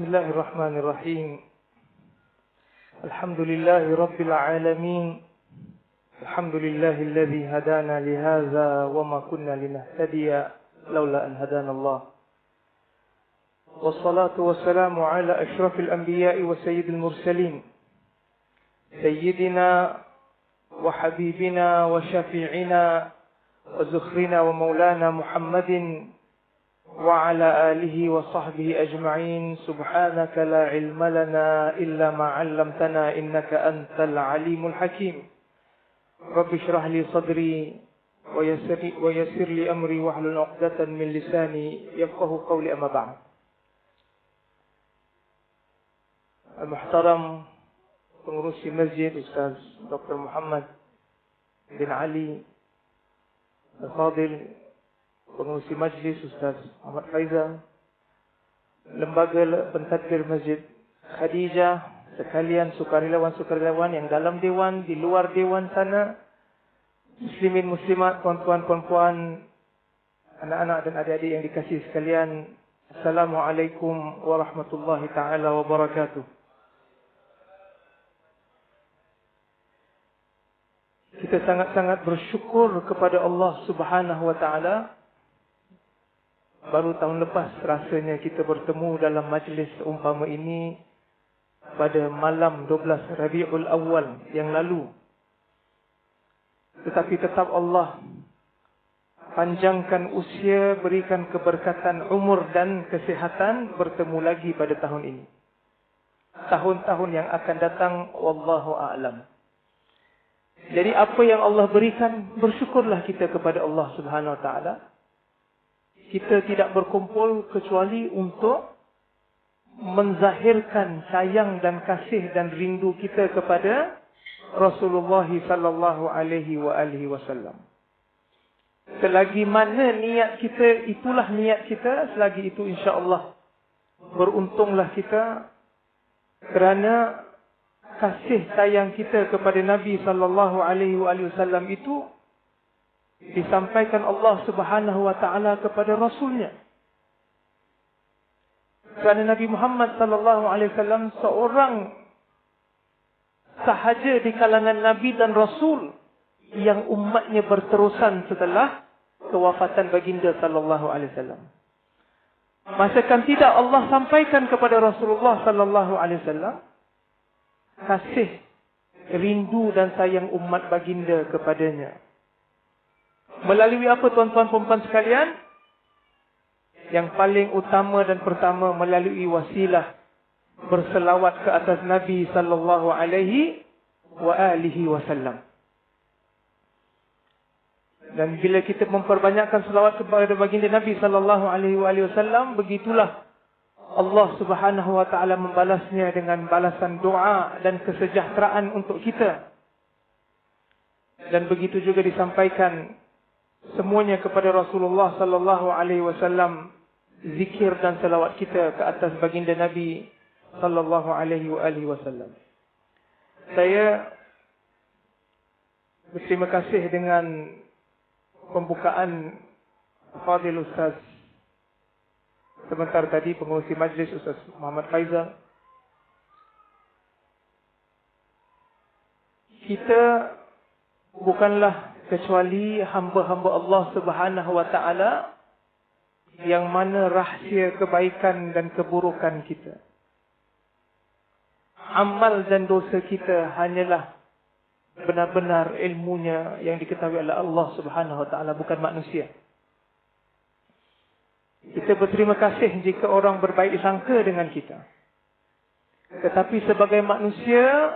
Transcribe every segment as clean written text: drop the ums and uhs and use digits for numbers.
Bismillahirrahmanirrahim. Alhamdulillahi Rabbil Alamin. Alhamdulillahilladzi hadana lihadza wa ma kunna linahtadiya laula an hadana Allah. Wassalatu wassalamu ala asyrafil anbiya'i wa sayyidil mursalin. Sayyidina wa habibina wa syafi'ina wa zukhrina wa maulana Muhammadin وعلى آله وصحبه أجمعين سبحانك لا علم لنا إلا ما علمتنا إنك أنت العليم الحكيم رب اشرح لي صدري ويسر لي أمري واحلل عقدة من لساني يفقه قولي أما بعد. المحترم pengurusi masjid Ustaz Dr. Muhammad bin Ali Al-Fadil, pengurusi majlis Ustaz Muhammad Faizal, lembaga pentadbir Masjid Khadijah, sekalian sukarelawan-sukarelawan yang dalam dewan, di luar dewan sana, muslimin muslimat, tuan-tuan puan-puan, anak-anak dan adik-adik yang dikasihi sekalian, Assalamualaikum warahmatullahi taala wabarakatuh. Kita sangat-sangat bersyukur kepada Allah Subhanahu wa taala. Baru tahun lepas rasanya kita bertemu dalam majlis umpama ini pada malam 12 Rabiul Awal yang lalu. Tetapi tetap Allah panjangkan usia, berikan keberkatan umur dan kesihatan, bertemu lagi pada tahun ini. Tahun-tahun yang akan datang, wallahu a'lam. Jadi apa yang Allah berikan, bersyukurlah kita kepada Allah Subhanahu wa taala. Kita tidak berkumpul kecuali untuk menzahirkan sayang dan kasih dan rindu kita kepada Rasulullah sallallahu alaihi wasallam. Selagi mana niat kita, itulah niat kita. Selagi itu insya-Allah beruntunglah kita, kerana kasih sayang kita kepada Nabi sallallahu alaihi wasallam itu disampaikan Allah Subhanahu wa taala kepada Rasulnya. Kerana Nabi Muhammad sallallahu alaihi wasallam seorang sahaja di kalangan Nabi dan Rasul yang umatnya berterusan setelah kewafatan baginda sallallahu alaihi wasallam. Masakan tidak Allah sampaikan kepada Rasulullah sallallahu alaihi wasallam kasih, rindu dan sayang umat baginda kepadanya. Melalui apa, tuan-tuan perempuan sekalian? Yang paling utama dan pertama, melalui wasilah berselawat ke atas Nabi sallallahu alaihi wasallam. Dan bila kita memperbanyakkan selawat kepada baginda Nabi sallallahu alaihi wasallam, begitulah Allah Subhanahu wa taala membalasnya dengan balasan doa dan kesejahteraan untuk kita. Dan begitu juga disampaikan semuanya kepada Rasulullah sallallahu alaihi wasallam, zikir dan selawat kita ke atas baginda Nabi sallallahu alaihi wasallam. Saya berterima kasih dengan pembukaan Fadil Ustaz sebentar tadi, pengurusi majlis Ustaz Muhammad Faizal. Kita bukanlah kecuali hamba-hamba Allah Subhanahu wa taala yang mana rahsia kebaikan dan keburukan kita, amal dan dosa kita hanyalah benar-benar ilmunya yang diketahui oleh Allah Subhanahu wa taala, bukan manusia. Kita berterima kasih jika orang berbaik sangka dengan kita. Tetapi sebagai manusia,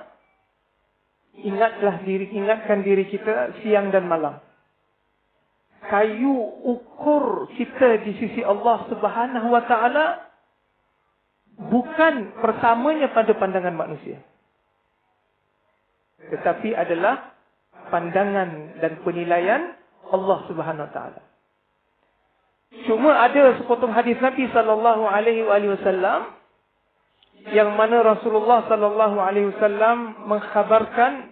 ingatkan diri kita siang dan malam. Kayu ukur kita di sisi Allah Subhanahu wa taala bukan pertamanya pada pandangan manusia, tetapi adalah pandangan dan penilaian Allah Subhanahu wa taala. Cuma ada sepotong hadis Nabi sallallahu alaihi wasallam yang mana Rasulullah sallallahu alaihi wasallam mengkhabarkan,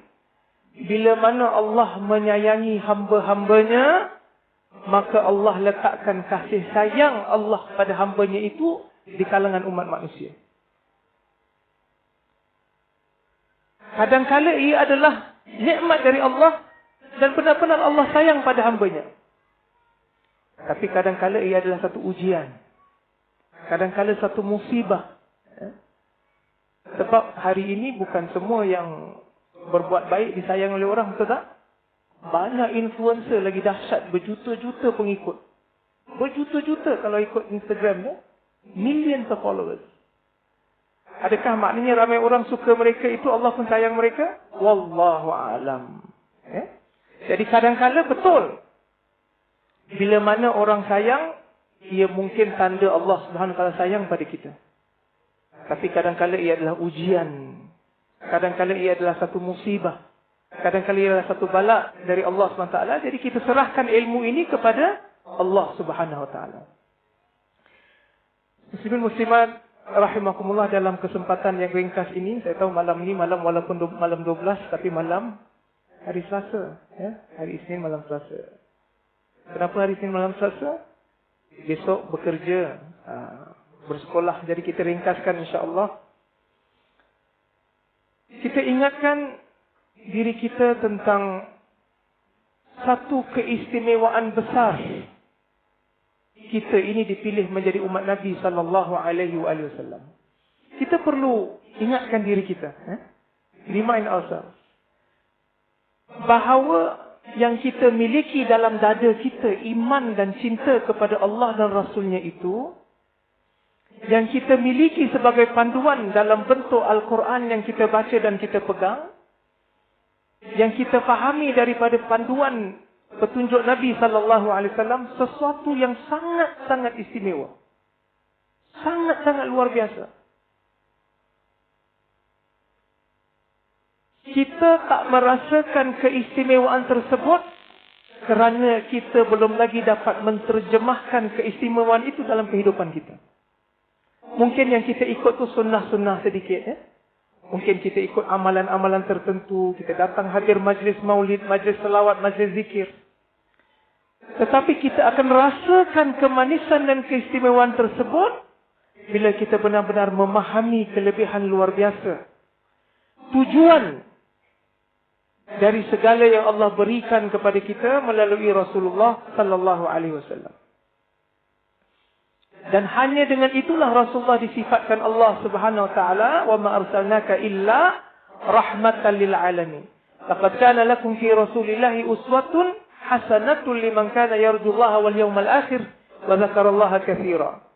bila mana Allah menyayangi hamba-hambanya, maka Allah letakkan kasih sayang Allah pada hambanya itu di kalangan umat manusia. Kadang-kala ia adalah nikmat dari Allah dan benar-benar Allah sayang pada hamba-Nya. Tapi kadang-kala ia adalah satu ujian. Kadang-kala satu musibah. Sebab hari ini bukan semua yang berbuat baik disayang oleh orang, betul tak? Banyak influencer lagi dahsyat, berjuta-juta pengikut. Berjuta-juta kalau ikut Instagram dia. Millions of followers. Adakah maknanya ramai orang suka mereka itu Allah pun sayang mereka? Wallahu a'lam. Jadi kadang-kala betul. Bila mana orang sayang, ia mungkin tanda Allah Subhanahu Wa Taala sayang pada kita. Tapi kadang-kala ia adalah ujian. Kadang-kala ia adalah satu musibah. Kadang-kala ia adalah satu bala dari Allah Subhanahu Wa Taala. Jadi kita serahkan ilmu ini kepada Allah Subhanahu Wa Taala. Muslimin muslimat rahimakumullah, dalam kesempatan yang ringkas ini, saya tahu malam ini malam walaupun malam 12 tapi malam hari Selasa, hari Isnin malam Selasa. Kenapa hari Isnin malam Selasa? Besok bekerja, bersekolah, jadi kita ringkaskan insya-Allah. Kita ingatkan diri kita tentang satu keistimewaan besar. Kita ini dipilih menjadi umat Nabi sallallahu alaihi wasallam. Kita perlu ingatkan diri kita, remind ourselves, bahawa yang kita miliki dalam dada kita, iman dan cinta kepada Allah dan Rasul-Nya itu, yang kita miliki sebagai panduan dalam bentuk Al-Quran yang kita baca dan kita pegang, yang kita fahami daripada panduan petunjuk Nabi sallallahu alaihi wasallam, sesuatu yang sangat-sangat istimewa. Sangat-sangat luar biasa. Kita tak merasakan keistimewaan tersebut kerana kita belum lagi dapat menterjemahkan keistimewaan itu dalam kehidupan kita. Mungkin yang kita ikut tu sunnah-sunnah sedikit, Mungkin kita ikut amalan-amalan tertentu, kita datang hadir majlis maulid, majlis selawat, majlis zikir. Tetapi kita akan rasakan kemanisan dan keistimewaan tersebut bila kita benar-benar memahami kelebihan luar biasa, tujuan dari segala yang Allah berikan kepada kita melalui Rasulullah sallallahu alaihi wasallam. Dan hanya dengan itulah Rasulullah disifatkan Allah Subhanahu wa taala, wa ma arsalnaka illa rahmatan lil alamin. Laqad kana lakum fi Rasulillahi uswatun hasanatun liman kana yarjullaha wal yawmal akhir wa dzakarallaha katsira.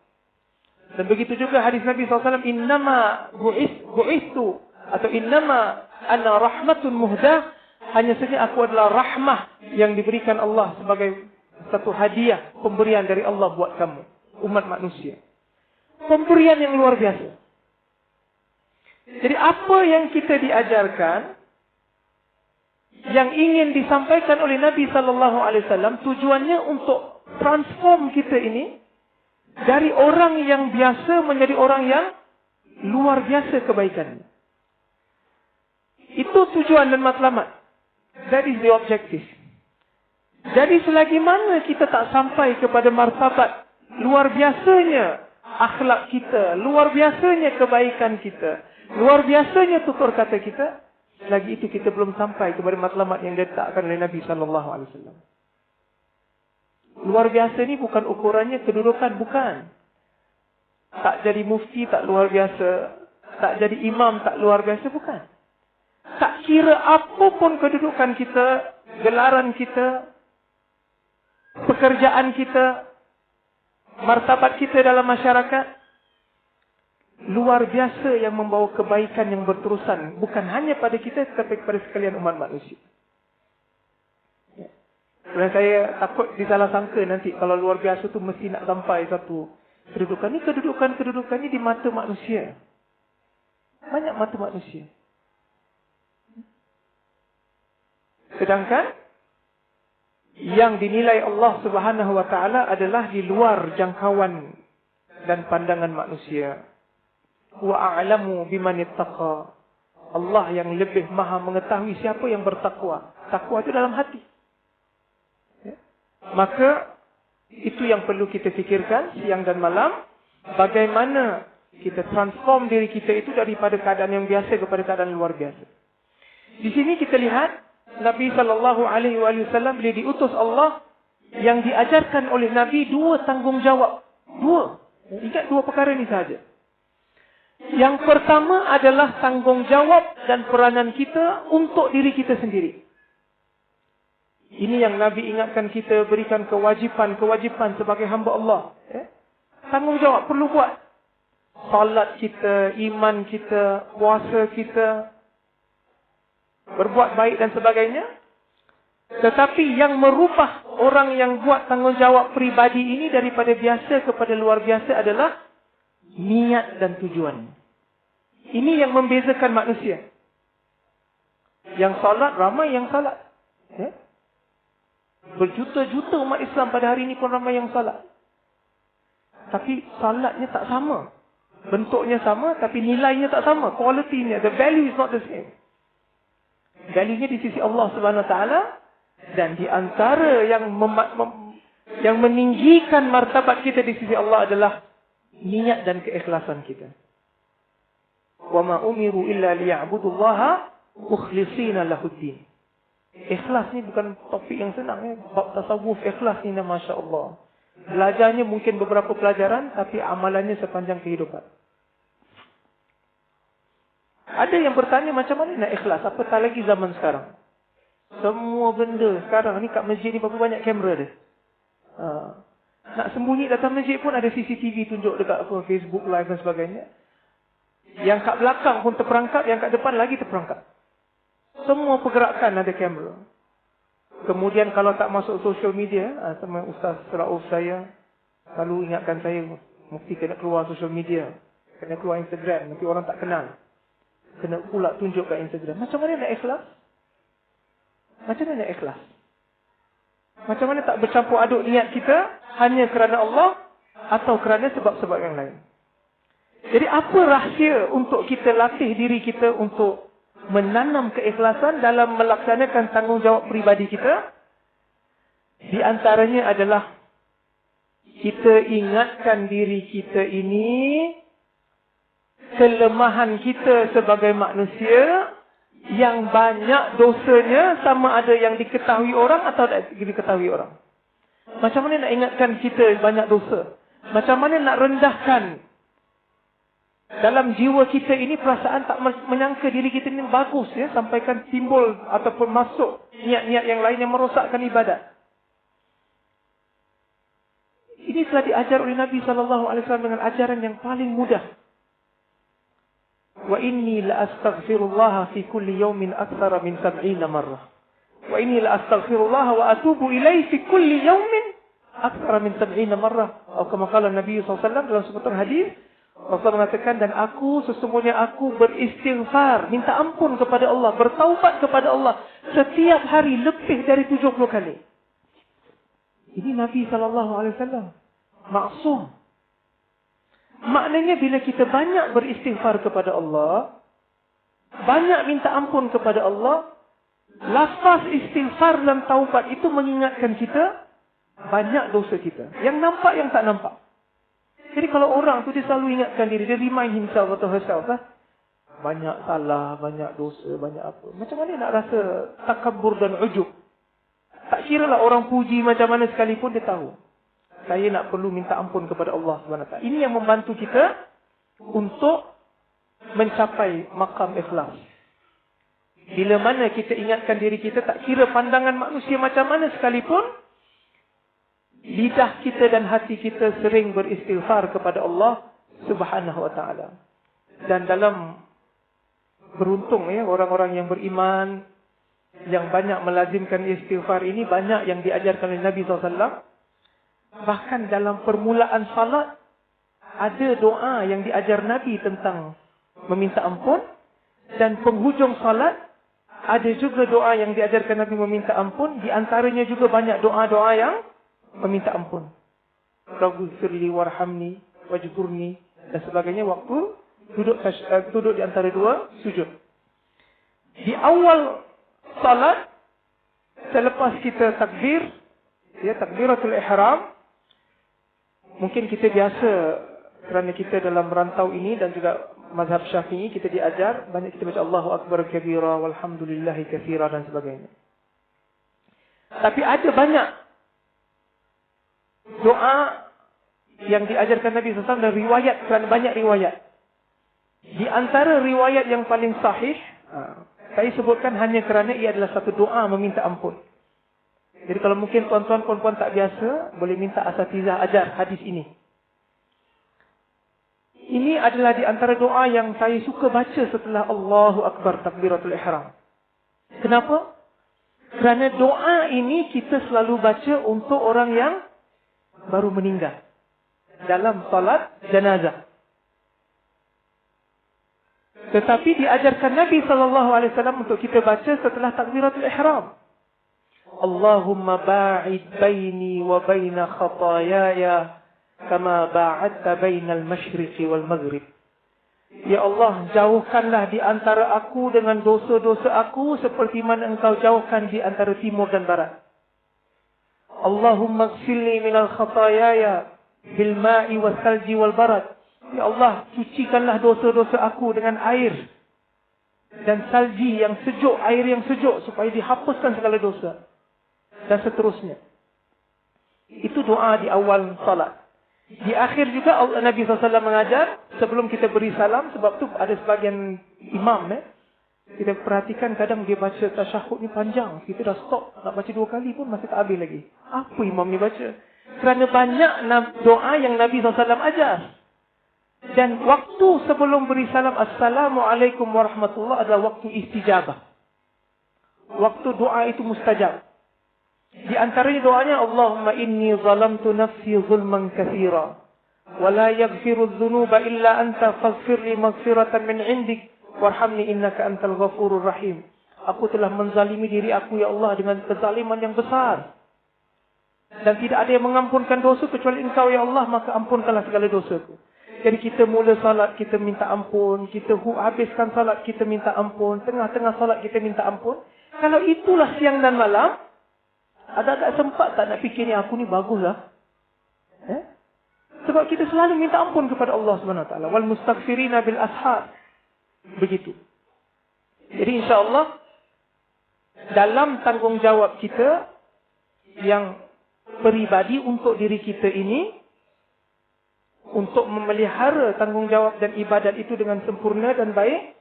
Dan begitu juga hadis Nabi SAW, innama bu'istu atau innama ana rahmatun muhdah, hanya saja aku adalah rahmah yang diberikan Allah sebagai satu hadiah, pemberian dari Allah buat kamu, umat manusia. Pemberian yang luar biasa. Jadi apa yang kita diajarkan, yang ingin disampaikan oleh Nabi SAW, tujuannya untuk transform kita ini dari orang yang biasa menjadi orang yang luar biasa kebaikannya. Itu tujuan dan matlamat. That is the objective. Jadi selagi mana kita tak sampai kepada martabat luar biasanya akhlak kita, luar biasanya kebaikan kita, luar biasanya tutur kata kita, lagi itu kita belum sampai kepada matlamat yang diletakkan oleh Nabi SAW. Luar biasa ni bukan ukurannya kedudukan, bukan. Tak jadi mufti tak luar biasa, tak jadi imam tak luar biasa, bukan. Tak kira apapun kedudukan kita, gelaran kita, pekerjaan kita, martabat kita dalam masyarakat, luar biasa yang membawa kebaikan yang berterusan, bukan hanya pada kita tetapi kepada sekalian umat manusia. Dan saya takut disalah sangka nanti kalau luar biasa tu mesti nak sampai satu kedudukan ni. Kedudukan ni di mata manusia, banyak mata manusia. Sedangkan yang dinilai Allah Subhanahu wa taala adalah di luar jangkauan dan pandangan manusia. Wa a'lamu biman ittaqa. Allah yang lebih maha mengetahui siapa yang bertakwa. Takwa itu dalam hati. Maka itu yang perlu kita fikirkan siang dan malam. Bagaimana kita transform diri kita itu daripada keadaan yang biasa kepada keadaan luar biasa. Di sini kita lihat Nabi SAW bila diutus Allah, yang diajarkan oleh Nabi 2 tanggungjawab. 2. Ingat 2 perkara ini sahaja. Yang pertama adalah tanggungjawab dan peranan kita untuk diri kita sendiri. Ini yang Nabi ingatkan kita, berikan kewajipan sebagai hamba Allah. Tanggungjawab perlu buat. Salat kita, iman kita, puasa kita, berbuat baik dan sebagainya. Tetapi yang merubah orang yang buat tanggungjawab peribadi ini daripada biasa kepada luar biasa adalah niat dan tujuan. Ini yang membezakan manusia. Yang salat, ramai yang salat. Berjuta-juta umat Islam pada hari ini pun ramai yang salat. Tapi salatnya tak sama. Bentuknya sama, tapi nilainya tak sama. Kualitinya, the value is not the same. Value-nya di sisi Allah Subhanahu Wa Taala, dan di antara yang meninggikan martabat kita di sisi Allah adalah niat dan keikhlasan kita. Wa ma umiru illa liya'budullaha mukhlishina lahuddin. Ikhlas ni bukan topik yang senang. Bab tasawuf ikhlas ni, Masya Allah. Belajarnya mungkin beberapa pelajaran, tapi amalannya sepanjang kehidupan. Ada yang bertanya macam mana nak ikhlas? Apatah lagi zaman sekarang. Semua benda sekarang ni kat masjid ni berapa banyak kamera dia. Nak sembunyi datang masjid pun ada CCTV tunjuk dekat Facebook live dan sebagainya. Yang kat belakang pun terperangkap, yang kat depan lagi terperangkap. Semua pergerakan ada kamera. Kemudian kalau tak masuk social media, sama Ustaz Rauf saya selalu ingatkan saya, mesti kena keluar social media, kena keluar Instagram, nanti orang tak kenal. Kena pula tunjuk kat Instagram. Macam mana nak ikhlas? Macam mana nak ikhlas? Macam mana tak bercampur aduk niat kita hanya kerana Allah atau kerana sebab-sebab yang lain? Jadi apa rahsia untuk kita latih diri kita untuk menanam keikhlasan dalam melaksanakan tanggungjawab peribadi kita? Di antaranya adalah kita ingatkan diri kita ini, kelemahan kita sebagai manusia yang banyak dosanya, sama ada yang diketahui orang atau tak diketahui orang. Macam mana nak ingatkan kita banyak dosa? Macam mana nak rendahkan dalam jiwa kita ini perasaan tak menyangka diri kita ini bagus, sampaikan timbul ataupun masuk niat-niat yang lain yang merosakkan ibadat. Ini telah diajar oleh Nabi SAW dengan ajaran yang paling mudah. Wa inni la astaghfirullah fi kulli yawmin akthara min 70 marrah. Wa inni la astaghfirullah wa atubu ilaihi fi kulli yawmin akthara min 70 marrah. Atau kama qala Nabi SAW dalam sebutan hadis, Rasulullah mengatakan, dan sesungguhnya aku beristighfar, minta ampun kepada Allah, bertaubat kepada Allah setiap hari lebih dari 70 kali. Ini Nabi SAW. Maksum. Maknanya bila kita banyak beristighfar kepada Allah, banyak minta ampun kepada Allah, lafaz istighfar dan taubat itu mengingatkan kita banyak dosa kita. Yang nampak, yang tak nampak. Jadi kalau orang tu dia selalu ingatkan diri, dia remind himself atau herself, banyak salah, banyak dosa, banyak apa. Macam mana nak rasa takabur dan ujub? Tak kira lah orang puji macam mana sekalipun, dia tahu saya nak perlu minta ampun kepada Allah SWT. Ini yang membantu kita untuk mencapai makam ikhlas. Bila mana kita ingatkan diri kita, tak kira pandangan manusia macam mana sekalipun, lidah kita dan hati kita sering beristighfar kepada Allah Subhanahu Wa Taala. Dan dalam beruntung orang-orang yang beriman, yang banyak melazimkan istighfar ini, banyak yang diajarkan oleh Nabi SAW. Bahkan dalam permulaan salat, ada doa yang diajar Nabi tentang meminta ampun. Dan penghujung salat, ada juga doa yang diajarkan Nabi meminta ampun. Di antaranya juga banyak doa-doa yang meminta ampun. Rabbighfirli warhamni wajburni dan sebagainya waktu duduk di antara dua sujud. Di awal salat, selepas kita takbir, takbiratul ihram, mungkin kita biasa kerana kita dalam rantau ini dan juga mazhab Syafi'i kita diajar banyak kita baca Allahu Akbar kabira walhamdulillahi katsira dan sebagainya. Tapi ada banyak doa yang diajarkan Nabi SAW dan riwayat, kerana banyak riwayat. Di antara riwayat yang paling sahih, saya sebutkan hanya kerana ia adalah satu doa meminta ampun. Jadi kalau mungkin tuan-tuan puan-puan tak biasa, boleh minta asatizah ajar hadis ini. Ini adalah di antara doa yang saya suka baca setelah Allahu Akbar takbiratul ihram. Kenapa? Kerana doa ini kita selalu baca untuk orang yang baru meninggal dalam salat jenazah. Tetapi diajarkan Nabi SAW untuk kita baca setelah takbiratul ihram. Allahumma ba'id baini wa baina khatayaya kama ba'adta bainal masyriqi wal maghrib. Ya Allah, jauhkanlah di antara aku dengan dosa-dosa aku seperti mana engkau jauhkan di antara timur dan barat. Allahumma ighfirli minal khatayaya bil ma'i was salji wal barad. Ya Allah, cucikanlah dosa-dosa aku dengan air dan salji yang sejuk, air yang sejuk supaya dihapuskan segala dosa. Dan seterusnya. Itu doa di awal salat. Di akhir juga Nabi SAW mengajar sebelum kita beri salam, sebab tu ada sebagian imam kita perhatikan kadang dia baca tasyahud ni panjang. Kita dah stop, nak baca 2 kali pun masih tak habis lagi. Apa imam ni baca? Kerana banyak doa yang Nabi SAW ajar. Dan waktu sebelum beri salam, Assalamualaikum warahmatullahi adalah waktu istijabah. Waktu doa itu mustajab. Di antaranya doanya, Allahumma inni zalamtu nafsi zulman katsira wa la yaghfiru dzunuba illa anta faghfir li maghfiratan min 'indik warhamni innaka antal ghafurur rahim. Aku telah menzalimi diri aku ya Allah dengan kezaliman yang besar. Dan tidak ada yang mengampunkan dosa kecuali Engkau ya Allah, maka ampunkanlah segala dosaku. Jadi kita mula salat kita minta ampun, kita habiskan salat kita minta ampun, tengah-tengah salat kita minta ampun. Kalau itulah siang dan malam, ada-ada sempat tak nak fikir ni aku ni baguslah. Sebab kita selalu minta ampun kepada Allah Subhanahu Wa Taala. Wal mustaghfirina bil ashar. Begitu. Jadi insya-Allah dalam tanggungjawab kita yang peribadi untuk diri kita ini, untuk memelihara tanggungjawab dan ibadat itu dengan sempurna dan baik,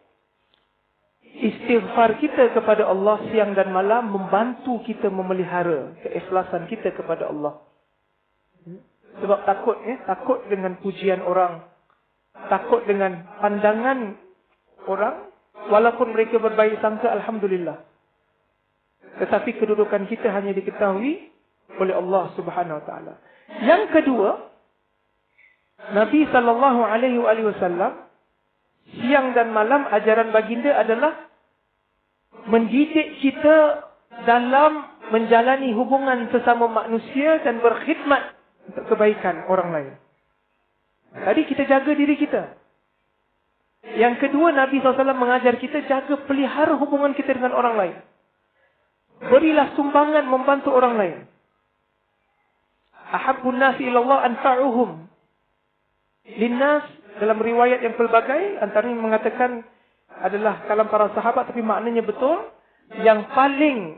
istighfar kita kepada Allah siang dan malam membantu kita memelihara keikhlasan kita kepada Allah. Sebab takut dengan pujian orang, takut dengan pandangan orang, walaupun mereka berbaik sangka, alhamdulillah. Tetapi kedudukan kita hanya diketahui oleh Allah Subhanahu Wa Taala. Yang kedua, Nabi SAW siang dan malam ajaran baginda adalah mendidik kita dalam menjalani hubungan sesama manusia dan berkhidmat untuk kebaikan orang lain. Tadi kita jaga diri kita. Yang kedua, Nabi SAW mengajar kita jaga pelihara hubungan kita dengan orang lain. Berilah sumbangan membantu orang lain. Ahabbun nasi ilallah anfa'uhum linnas, dalam riwayat yang pelbagai, antaranya mengatakan adalah kalam para sahabat, tapi maknanya betul. Yang paling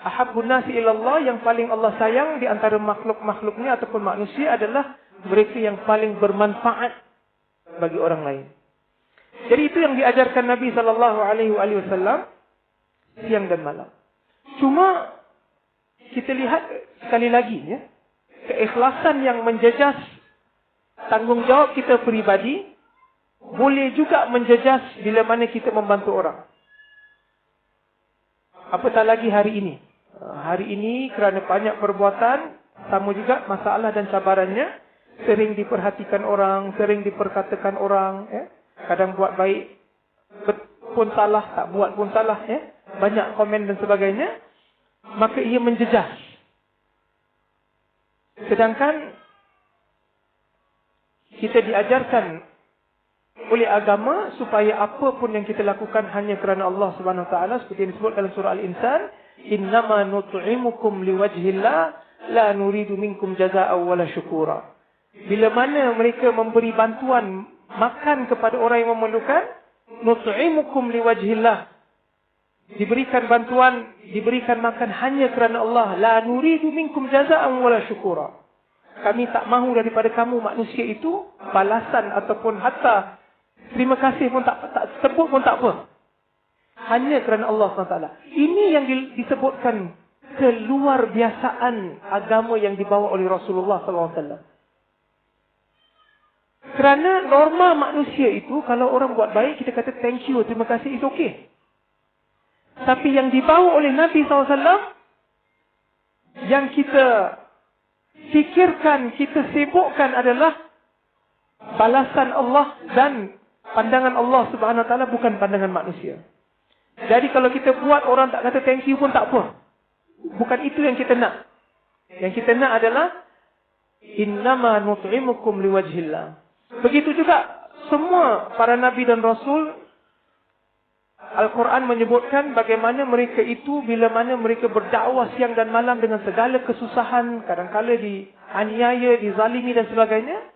ahabbun nasi ilallah, yang paling Allah sayang di antara makhluk-makhluknya ataupun manusia adalah mereka yang paling bermanfaat bagi orang lain. Jadi itu yang diajarkan Nabi SAW siang dan malam. Cuma kita lihat sekali lagi keikhlasan yang menjejas tanggungjawab kita peribadi boleh juga menjejas bila mana kita membantu orang. Apatah lagi hari ini. Hari ini kerana banyak perbuatan, sama juga masalah dan cabarannya, sering diperhatikan orang, sering diperkatakan orang, kadang buat baik pun salah, tak buat pun salah, banyak komen dan sebagainya, maka ia menjejas. Sedangkan kita diajarkan oleh agama supaya apa pun yang kita lakukan hanya kerana Allah Subhanahu Wa Taala, seperti yang disebut dalam surah Al-Insan, innama nut'imukum liwajhillah la nuridu minkum jazaa'an wala syukura. Bila mana mereka memberi bantuan makan kepada orang yang memerlukan, nut'imukum liwajhillah. Diberikan bantuan, diberikan makan hanya kerana Allah. La nuridu minkum jaza'an wala syukura. Kami tak mahu daripada kamu manusia itu balasan ataupun hatta terima kasih pun tak sebut pun tak apa. Hanya kerana Allah SWT. Ini yang disebutkan keluar biasaan agama yang dibawa oleh Rasulullah SAW. Kerana norma manusia itu, kalau orang buat baik, kita kata thank you, terima kasih, it's okay. Tapi yang dibawa oleh Nabi SAW, yang kita fikirkan, kita sibukkan adalah balasan Allah dan pandangan Allah Subhanahu Wa Taala, bukan pandangan manusia. Jadi kalau kita buat orang tak kata thank you pun tak apa. Bukan itu yang kita nak. Yang kita nak adalah innama nut'imukum liwajhillah. Begitu juga semua para nabi dan rasul, Al-Quran menyebutkan bagaimana mereka itu bila mana mereka berdakwah siang dan malam dengan segala kesusahan, kadang-kala dianiaya, dizalimi dan sebagainya.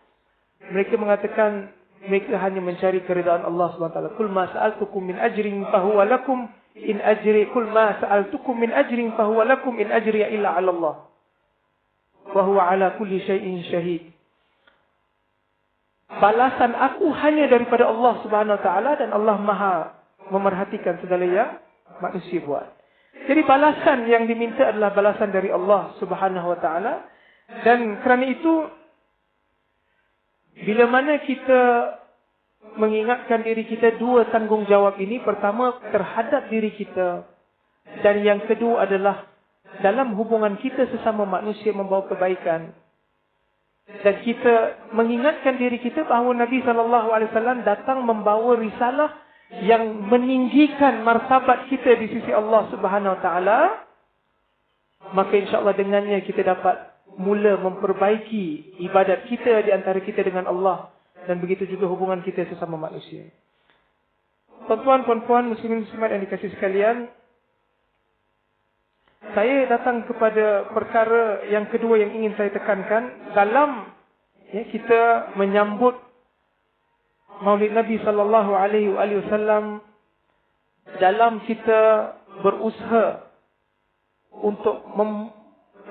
Mereka mengatakan mereka hanya mencari keridaan Allah SWT. Kul ma sa'altukum min ajrin fahuwa lakum in ajri kul ma sa'altukum min ajrin fahuwa lakum in ajriya illa 'ala Allah. Wa huwa 'ala kulli syai'in syahid. Balasan aku hanya daripada Allah Subhanahu Wa Taala, dan Allah Maha memerhatikan segala yang manusia buat. Jadi balasan yang diminta adalah balasan dari Allah Subhanahu Wa Taala. Dan kerana itu, bila mana kita mengingatkan diri kita dua tanggungjawab ini, pertama terhadap diri kita, dan yang kedua adalah dalam hubungan kita sesama manusia membawa kebaikan. Dan kita mengingatkan diri kita bahawa Nabi SAW datang membawa risalah yang meninggikan martabat kita di sisi Allah Subhanahu Wa Taala. Maka insya-Allah dengannya kita dapat mula memperbaiki ibadat kita di antara kita dengan Allah, dan begitu juga hubungan kita sesama manusia. Tuan-tuan, puan-puan, muslimin muslimat yang dikasihi sekalian, saya datang kepada perkara yang kedua yang ingin saya tekankan dalam kita menyambut Maulid Nabi sallallahu alaihi wasallam, dalam kita berusaha untuk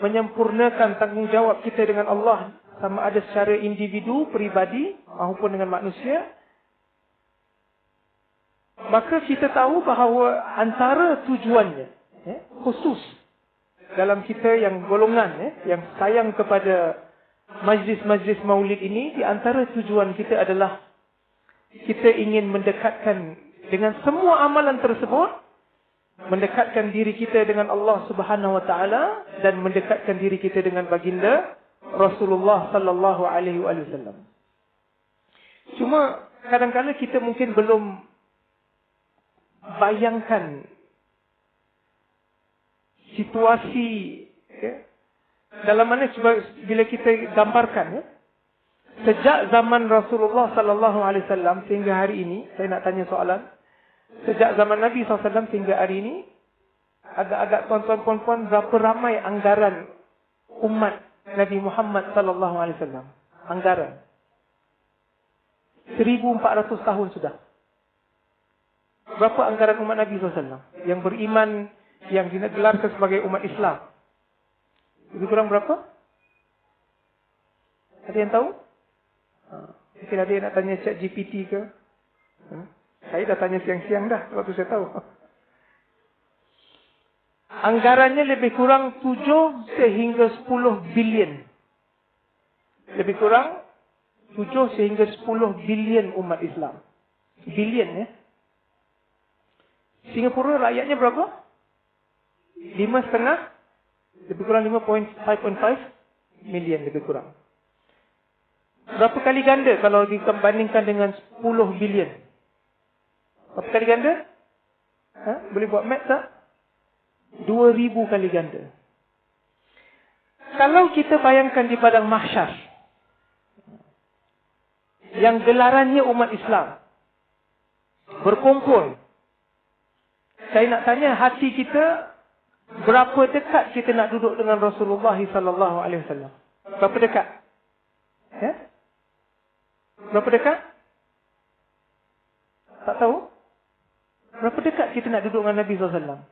menyempurnakan tanggungjawab kita dengan Allah, sama ada secara individu, peribadi maupun dengan manusia. Maka kita tahu bahawa antara tujuannya khusus dalam kita yang golongan yang sayang kepada majlis-majlis maulid ini, di antara tujuan kita adalah kita ingin mendekatkan dengan semua amalan tersebut, mendekatkan diri kita dengan Allah Subhanahu Wa Taala, dan mendekatkan diri kita dengan baginda Rasulullah sallallahu alaihi wasallam. Cuma kadang-kadang kita mungkin belum bayangkan situasi dalam mana bila kita gambarkan sejak zaman Rasulullah sallallahu alaihi wasallam sehingga hari ini. Saya nak tanya soalan. Sejak zaman Nabi SAW sehingga hari ini, agak-agak tuan-tuan puan-puan, berapa ramai anggaran umat Nabi Muhammad sallallahu alaihi wasallam? Anggaran 1400 tahun sudah. Berapa anggaran umat Nabi SAW yang beriman, yang digelarkan sebagai umat Islam? Lebih kurang berapa? Ada yang tahu? Mungkin ada yang nak tanya ChatGPT ke? Saya dah tanya siang-siang dah, waktu saya tahu. Anggarannya lebih kurang 7 sehingga 10 bilion. Lebih kurang 7 sehingga 10 bilion umat Islam. Bilion Singapura rakyatnya berapa? 5,5, lebih kurang 5.5 million lebih kurang. Berapa kali ganda kalau dibandingkan dengan 10 bilion? Berapa kali ganda? Boleh buat math tak? 2,000 kali ganda. Kalau kita bayangkan di padang mahsyar, yang gelarannya umat Islam berkumpul, saya nak tanya hati kita, berapa dekat kita nak duduk dengan Rasulullah sallallahu alaihi wasallam? Berapa dekat? Ya? Berapa dekat? Tak tahu? Berapa dekat kita nak duduk dengan Nabi SAW?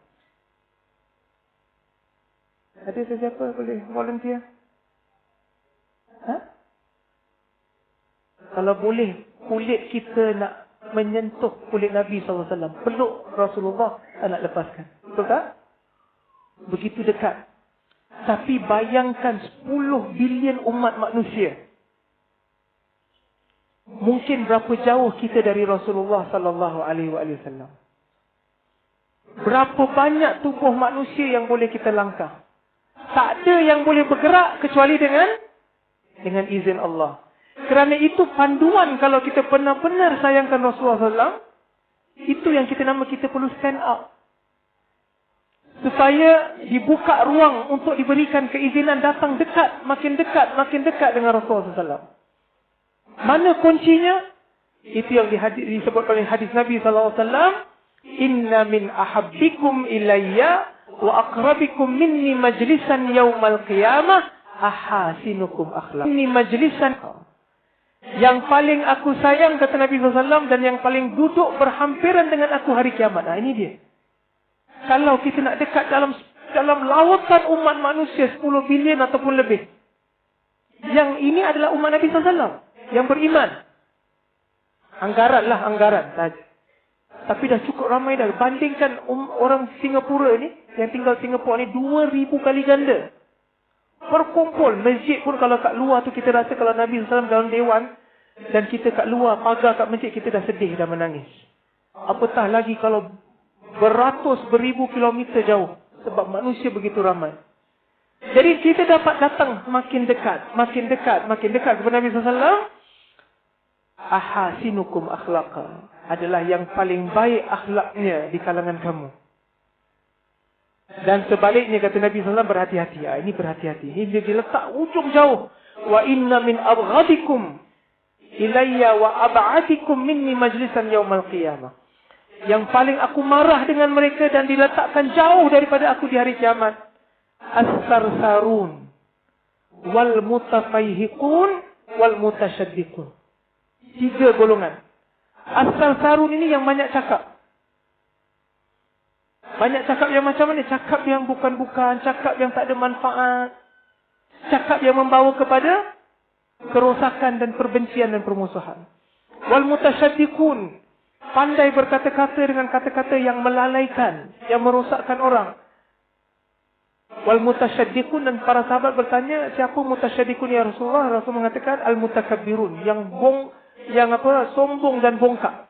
Ada sesiapa boleh volunteer? Ha? Kalau boleh, kulit kita nak menyentuh kulit Nabi SAW, peluk Rasulullah, tak nak lepaskan. Betul tak? Begitu dekat. Tapi bayangkan 10 bilion umat manusia. Mungkin berapa jauh kita dari Rasulullah SAW? Berapa banyak tubuh manusia yang boleh kita langkah? Tak ada yang boleh bergerak kecuali dengan izin Allah. Kerana itu panduan kalau kita benar-benar sayangkan Rasulullah SAW, itu yang kita nama kita perlu stand up. Supaya dibuka ruang untuk diberikan keizinan datang dekat, makin dekat dengan Rasulullah SAW. Mana kuncinya? Itu yang disebut oleh hadis Nabi SAW. Inna min ahabbikum ilayya wa aqrabikum minni majlisan yawmal qiyamah ahasinukum akhlaq. Ini majlisan yang paling aku sayang, kata Nabi SAW, dan yang paling duduk berhampiran dengan aku hari kiamat. Ini dia. Kalau kita nak dekat dalam lautan umat manusia 10 bilion ataupun lebih, yang ini adalah umat Nabi SAW yang beriman. Anggaran saja. Tapi dah cukup ramai dah. Bandingkan orang Singapura ni, yang tinggal Singapura ni 2,000 kali ganda. Berkumpul. Masjid pun kalau kat luar tu kita rasa kalau Nabi SAW dalam dewan, dan kita kat luar pagar kat masjid, kita dah sedih, dah menangis. Apatah lagi kalau beribu kilometer jauh. Sebab manusia begitu ramai. Jadi kita dapat datang makin dekat kepada Nabi SAW. Ahasinukum akhlaqa, adalah yang paling baik akhlaknya di kalangan kamu. Dan sebaliknya, kata Nabi SAW, berhati-hati. Ini berhati-hati. Ini dia diletak ujung jauh. Wa inna min abghadikum ilayya wa ab'atikum minni majlisan yawmal qiyamah. Yang paling aku marah dengan mereka dan diletakkan jauh daripada aku di hari kiamat. As-sarsarun wal mutafaihiqun wal mutasyaddiqun. 3 golongan. As-sarsarun ini yang banyak cakap. Banyak cakap yang macam mana? Cakap yang bukan-bukan, cakap yang tak ada manfaat, cakap yang membawa kepada kerosakan dan perbencian dan permusuhan. Wal mutasyaddiqun, pandai berkata-kata dengan kata-kata yang melalaikan, yang merosakkan orang. Wal mutasyaddiqun, dan para sahabat bertanya, siapa mutasyaddiqun ya Rasulullah? Rasul mengatakan al-mutakabbirun, yang sombong dan bongkak.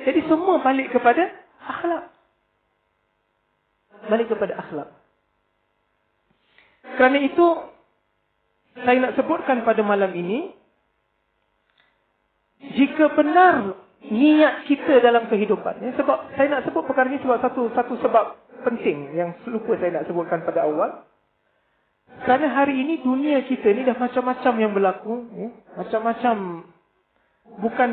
Jadi semua balik kepada akhlak. Balik kepada akhlak. Kerana itu saya nak sebutkan pada malam ini, jika benar niat kita dalam kehidupan, sebab saya nak sebut perkara ini sebab satu sebab penting yang lupa saya nak sebutkan pada awal. Kerana hari ini dunia kita ni dah macam-macam yang berlaku, macam-macam. Bukan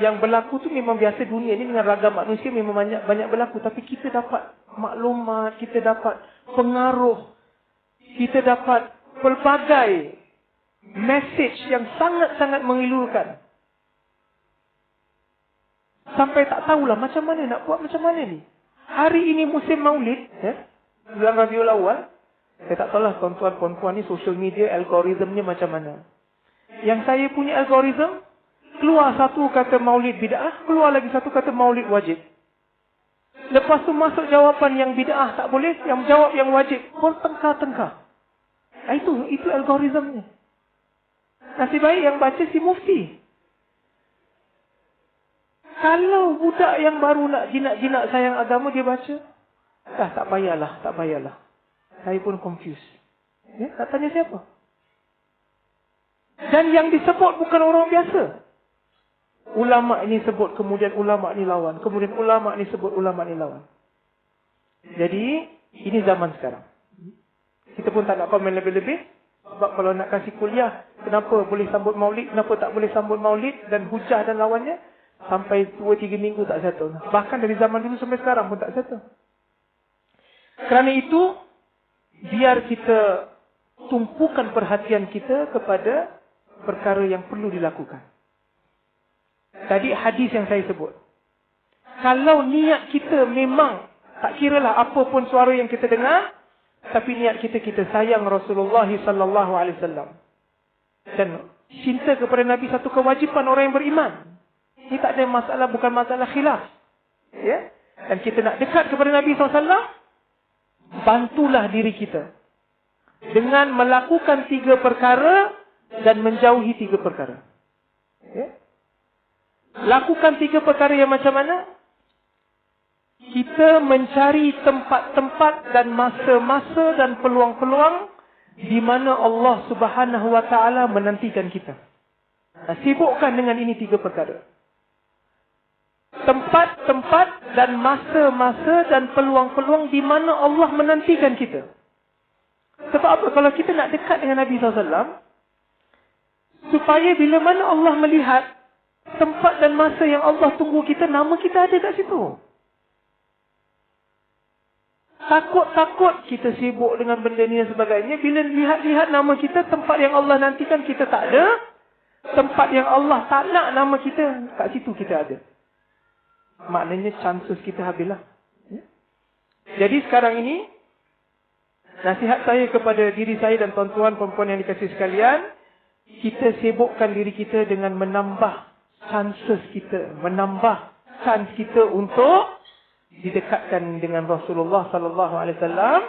yang berlaku tu memang biasa, dunia ni dengan ragam manusia memang banyak berlaku, tapi kita dapat maklumat, kita dapat pengaruh, kita dapat pelbagai message yang sangat-sangat mengilukan. Sampai tak tahulah macam mana nak buat, macam mana ni. Hari ini musim Maulid, bulan Rabiul Awal. Saya tak tahulah tuan-tuan puan-puan ni social media algoritmnya macam mana. Yang saya punya algoritm, keluar satu kata Maulid bid'ah, keluar lagi satu kata Maulid wajib. Lepas tu masuk jawapan yang bid'ah tak boleh, yang jawab yang wajib, bertengkar-tengkar. Itu algoritmnya. Nasib baik yang baca si mufti. Kalau budak yang baru nak jinak-jinak sayang agama dia baca, tak payahlah. Saya pun confused. Tak tanya siapa. Dan yang disebut bukan orang biasa. Ulama ini sebut, kemudian ulama ini lawan. Kemudian ulama ini sebut, ulama ini lawan. Jadi, ini zaman sekarang. Kita pun tak nak komen lebih-lebih. Sebab kalau nak kasih kuliah, kenapa boleh sambut maulid, kenapa tak boleh sambut maulid, dan hujah dan lawannya, sampai 2-3 minggu tak settle. Bahkan dari zaman dulu sampai sekarang pun tak settle. Kerana itu, biar kita tumpukan perhatian kita kepada perkara yang perlu dilakukan. Tadi hadis yang saya sebut. Kalau niat kita memang, tak kiralah apa pun suara yang kita dengar, tapi niat kita sayang Rasulullah sallallahu alaihi wasallam. Dan cinta kepada Nabi satu kewajipan orang yang beriman. Ini tak ada masalah, bukan masalah khilaf. Ya? Dan kita nak dekat kepada Nabi SAW, bantulah diri kita dengan melakukan 3 perkara dan menjauhi 3 perkara. Ya? Lakukan 3 perkara yang macam mana? Kita mencari tempat-tempat dan masa-masa dan peluang-peluang di mana Allah Subhanahu Wa Taala menantikan kita. Sibukkan dengan ini 3 perkara. Tempat-tempat dan masa-masa dan peluang-peluang di mana Allah menantikan kita. Sebab apa? Kalau kita nak dekat dengan Nabi SAW, supaya bila mana Allah melihat tempat dan masa yang Allah tunggu kita, nama kita ada kat situ. Takut-takut kita sibuk dengan benda ni dan sebagainya. Bila lihat-lihat nama kita, tempat yang Allah nantikan kita tak ada. Tempat yang Allah tak nak nama kita, kat situ kita ada. Maknanya chances kita habislah. Jadi sekarang ini, nasihat saya kepada diri saya dan tuan-tuan perempuan yang dikasihi sekalian, kita sibukkan diri kita dengan menambah chances kita, menambah chance kita untuk didekatkan dengan Rasulullah sallallahu alaihi wasallam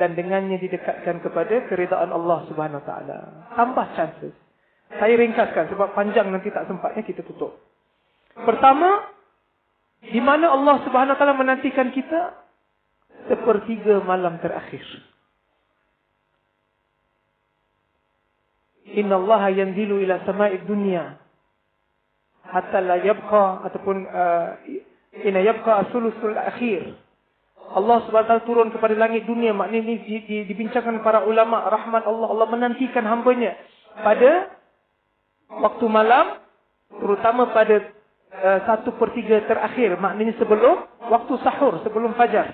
dan dengannya didekatkan kepada keridaan Allah Subhanahu Wa Taala. Tambah chances. Saya ringkaskan sebab panjang nanti tak sempatnya kita tutup. Pertama, di mana Allah Subhanahu Wa Taala menantikan kita? 1/3 malam terakhir. Inna Allah yanzilu ila sama'id dunya hatta la yabqa ataupun inna yabqa as-sulusul akhir. Allah Subhanahu Wa Taala turun kepada langit dunia. Maknanya ini dibincangkan para ulama, rahmat Allah. Allah menantikan hamba-Nya pada waktu malam, terutama pada 1/3 terakhir. Maknanya sebelum waktu sahur, sebelum fajar.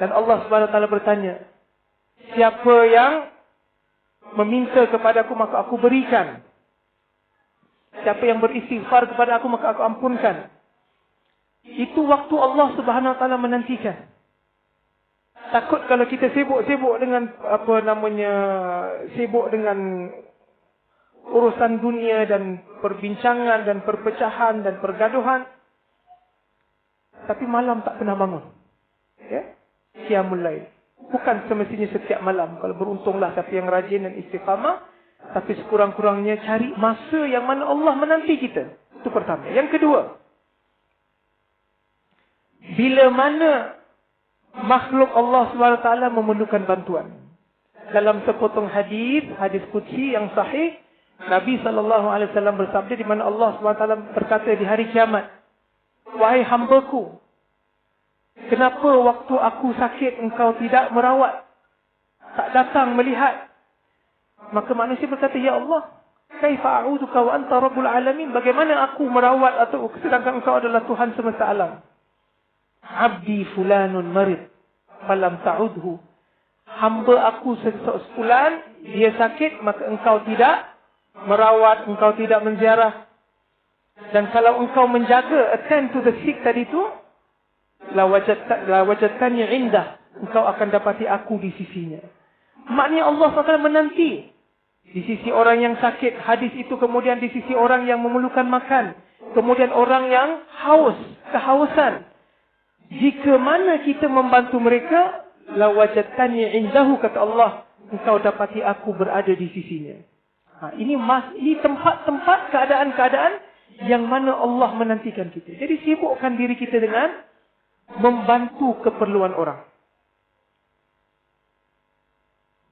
Dan Allah Subhanahu Wa Taala bertanya, siapa yang meminta kepada aku, maka aku berikan. Siapa yang beristighfar kepada aku, maka aku ampunkan. Itu waktu Allah Subhanahu Wa Taala menantikan. Takut kalau kita sibuk dengan sibuk dengan urusan dunia dan perbincangan dan perpecahan dan pergaduhan, tapi malam tak pernah bangun. Ya? Qiyamul Lail. Bukan semestinya setiap malam. Kalau beruntunglah siapa yang rajin dan istiqamah, tapi sekurang-kurangnya cari masa yang mana Allah menanti kita. Itu pertama. Yang kedua, bila mana makhluk Allah SWT memerlukan bantuan. Dalam sepotong hadis qudsi yang sahih, Nabi SAW bersabda di mana Allah SWT berkata di hari kiamat, wahai hambaku, kenapa waktu aku sakit engkau tidak merawat, tak datang melihat? Maka manusia berkata, ya Allah, kaifa a'uduka wa anta rabbul alamin? Bagaimana aku merawat atau sedangkan engkau adalah Tuhan semesta alam? Abdi fulanun marid falam ta'udhu. Hamba aku sefulan, dia sakit, maka engkau tidak merawat, engkau tidak menziarah. Dan kalau engkau menjaga, attend to the sick tadi tu, la wajadtani indah, engkau akan dapati aku di sisinya. Maknanya Allah SWT menanti di sisi orang yang sakit hadis itu, kemudian di sisi orang yang memerlukan makan, kemudian orang yang haus, kehausan. Jika mana kita membantu mereka, la wajadtani indahu, kata Allah, engkau dapati aku berada di sisinya. Ini tempat-tempat, keadaan-keadaan yang mana Allah menantikan kita. Jadi sibukkan diri kita dengan membantu keperluan orang.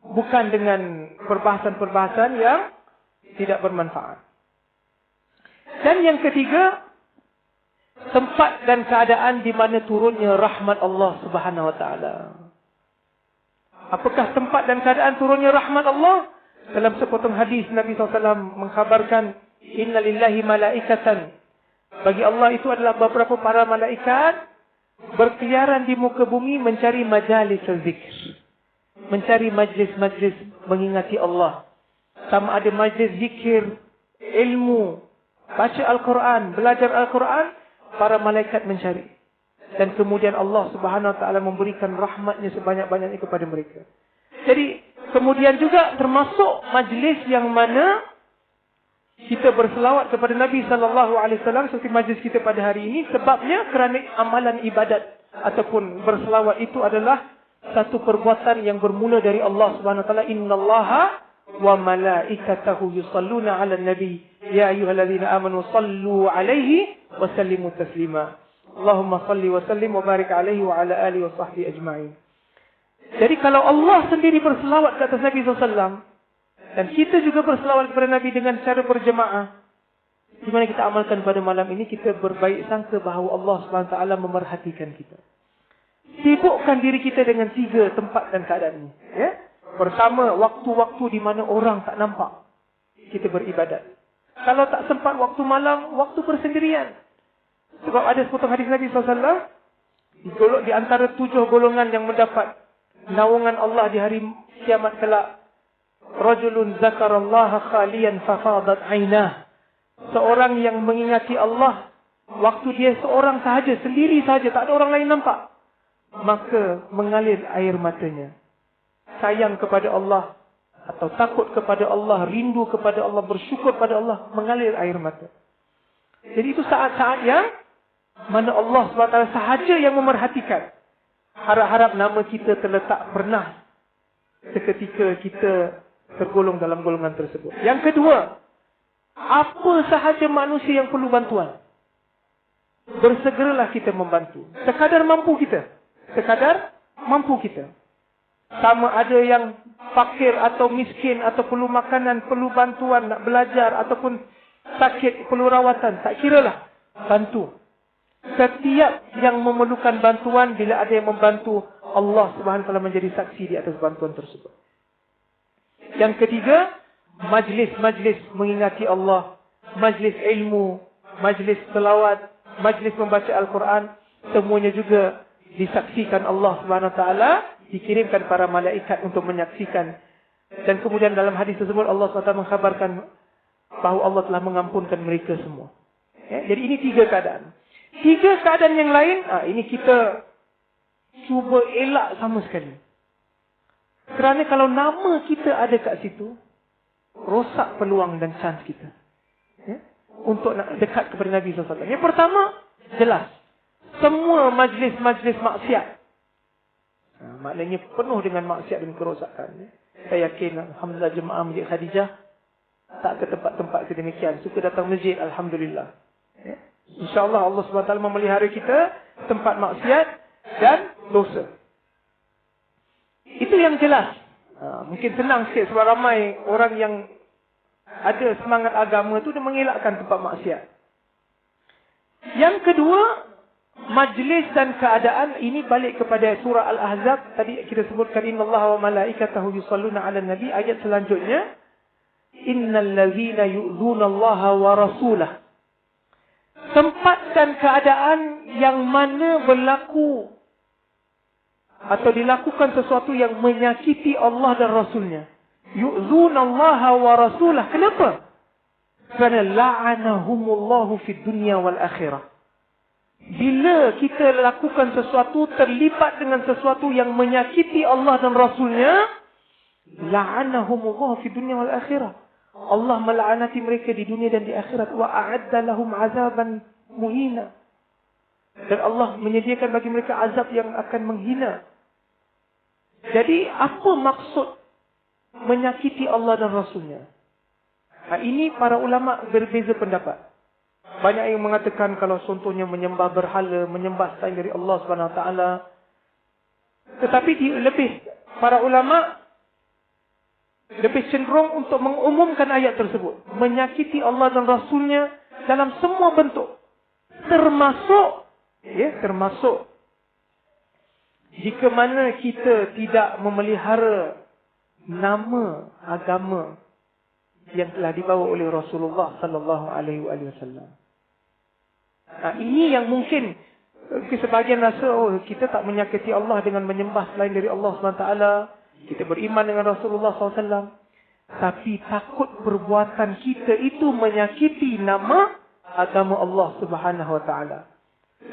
Bukan dengan perbahasan-perbahasan yang tidak bermanfaat. Dan yang ketiga, tempat dan keadaan di mana turunnya rahmat Allah Subhanahu Wa Taala. Apakah tempat dan keadaan turunnya rahmat Allah? Dalam sepotong hadis Nabi SAW mengkhabarkan, Inna lillahi malaikatan. Bagi Allah itu adalah beberapa para malaikat berkeliaran di muka bumi mencari majalis zikr. mencari majlis-majlis mengingati Allah. Sama ada majlis zikir, ilmu, baca Al-Quran, belajar Al-Quran, para malaikat mencari. Dan kemudian Allah Subhanahu Wa Taala memberikan rahmatnya sebanyak-banyaknya kepada mereka. Jadi kemudian juga termasuk majlis yang mana kita berselawat kepada Nabi Sallallahu Alaihi Wasallam seperti majlis kita pada hari ini. Sebabnya kerana amalan ibadat ataupun berselawat itu adalah satu perbuatan yang bermula dari Allah Subhanahu Wa Taala. Innallaha wa malaikatahu yusalluna 'alan nabi ya ayyuhalladzina amanu sallu 'alaihi wa sallimu taslima. Allahumma salli wa sallim wa barik 'alaihi wa 'ala alihi wa sahbihi ajma'in. Jadi kalau Allah sendiri berselawat ke atas Nabi SAW dan kita juga berselawat kepada Nabi dengan cara berjemaah, di mana kita amalkan pada malam ini, kita berbaik sangka bahawa Allah SWT memerhatikan kita. Sibukkan diri kita dengan 3 tempat dan keadaan ini. Ya? Pertama, waktu-waktu di mana orang tak nampak, kita beribadat. Kalau tak sempat waktu malam, waktu bersendirian. Sebab ada sepotong hadis Nabi SAW, di antara 7 golongan yang mendapat naungan Allah di hari kiamat kelak, rajulun zakarallaha khaliyan fafadat ainah. Seorang yang mengingati Allah waktu dia seorang sahaja, sendiri sahaja, tak ada orang lain nampak, maka mengalir air matanya. Sayang kepada Allah atau takut kepada Allah, rindu kepada Allah, bersyukur pada Allah, mengalir air mata. Jadi itu saat-saat yang mana Allah SWT sahaja yang memerhatikan. Harap-harap nama kita terletak pernah seketika kita tergolong dalam golongan tersebut. Yang kedua, apa sahaja manusia yang perlu bantuan, bersegeralah kita membantu. Sekadar mampu kita. Sekadar mampu kita. Sama ada yang fakir atau miskin, atau perlu makanan, perlu bantuan, nak belajar, ataupun sakit, perlu rawatan, tak kiralah, bantu. Setiap yang memerlukan bantuan, bila ada yang membantu, Allah Subhanahu Wa Taala menjadi saksi di atas bantuan tersebut. Yang ketiga, majlis-majlis mengingati Allah, majlis ilmu, majlis selawat, majlis membaca Al-Quran, semuanya juga disaksikan Allah Subhanahu Wa Taala, dikirimkan para malaikat untuk menyaksikan. Dan kemudian dalam hadis tersebut Allah SWT mengkhabarkan bahawa Allah telah mengampunkan mereka semua. Ya, jadi ini 3 keadaan. 3 keadaan yang lain, ini kita cuba elak sama sekali. Kerana kalau nama kita ada kat situ, rosak peluang dan chance kita. Ya? Untuk nak dekat kepada Nabi SAW. Yang pertama, jelas. Semua majlis-majlis maksiat. Maknanya penuh dengan maksiat dan kerosakan. Ya? Saya yakin, alhamdulillah, jemaah Masjid Khadijah tak ke tempat-tempat sedemikian. Suka datang masjid, alhamdulillah. Ya? InsyaAllah Allah SWT memelihara kita tempat maksiat dan dosa. Itu yang jelas. Mungkin senang sikit sebab ramai orang yang ada semangat agama itu dia mengelakkan tempat maksiat. Yang kedua, majlis dan keadaan ini balik kepada surah Al-Ahzab. Tadi kita sebutkan innallaha wa malaikatahu yusalluna 'alan nabi. Ayat selanjutnya, innal ladzina yu'dzunallaha wa rasulahu. Tempat dan keadaan yang mana berlaku atau dilakukan sesuatu yang menyakiti Allah dan Rasulnya. Yu'dzunallaha wa rasulahu. Kenapa? Kerana la'anahumullahu fid dunya wal akhirah. Bila kita lakukan sesuatu, terlibat dengan sesuatu yang menyakiti Allah dan Rasulnya, la'anahumullahu fid dunya wal akhirah. Allah melaknati mereka di dunia dan di akhirat. Wa a'adda lahum azaban muhina. Dan Allah menyediakan bagi mereka azab yang akan menghina. Jadi apa maksud menyakiti Allah dan Rasulnya? Ini para ulama berbeza pendapat. Banyak yang mengatakan kalau contohnya menyembah berhala, menyembah selain dari Allah SWT. Tetapi lebih para ulama lebih cenderung untuk mengumumkan ayat tersebut. Menyakiti Allah dan Rasulnya dalam semua bentuk. Termasuk jika mana kita tidak memelihara nama agama yang telah dibawa oleh Rasulullah sallallahu alaihi wasallam. Ini yang mungkin sebahagian rasa kita tak menyakiti Allah dengan menyembah selain dari Allah SWT. kita beriman dengan Rasulullah SAW, tapi takut perbuatan kita itu menyakiti nama agama Allah Subhanahu Wa Taala.